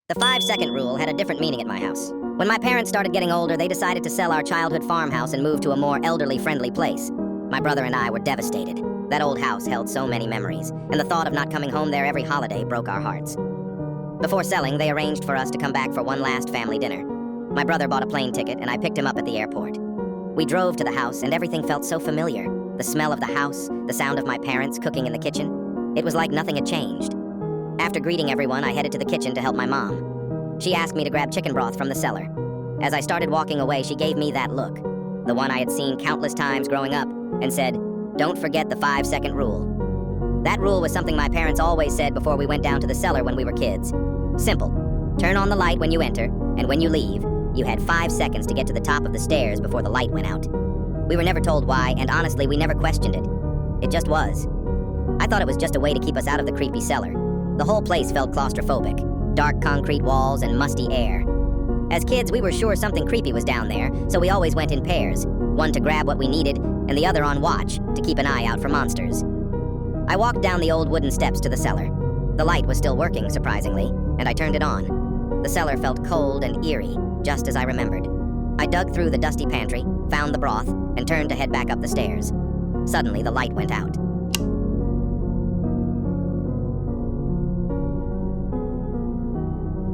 The 5-second rule had a different meaning at my house. When my parents started getting older, they decided to sell our childhood farmhouse and move to a more elderly-friendly place. My brother and I were devastated. That old house held so many memories, and the thought of not coming home there every holiday broke our hearts. Before selling, they arranged for us to come back for one last family dinner. My brother bought a plane ticket, and I picked him up at the airport. We drove to the house, and everything felt so familiar. The smell of the house, the sound of my parents cooking in the kitchen. It was like nothing had changed. After greeting everyone, I headed to the kitchen to help my mom. She asked me to grab chicken broth from the cellar. As I started walking away, she gave me that look, the one I had seen countless times growing up, and said, "Don't forget the 5-second rule." That rule was something my parents always said before we went down to the cellar when we were kids. Simple. Turn on the light when you enter, and when you leave, you had 5 seconds to get to the top of the stairs before the light went out. We were never told why, and honestly, we never questioned it. It just was. I thought it was just a way to keep us out of the creepy cellar. The whole place felt claustrophobic. Dark concrete walls and musty air. As kids, we were sure something creepy was down there, so we always went in pairs, one to grab what we needed, and the other on watch, to keep an eye out for monsters. I walked down the old wooden steps to the cellar. The light was still working, surprisingly, and I turned it on. The cellar felt cold and eerie, just as I remembered. I dug through the dusty pantry, found the broth, and turned to head back up the stairs. Suddenly, the light went out.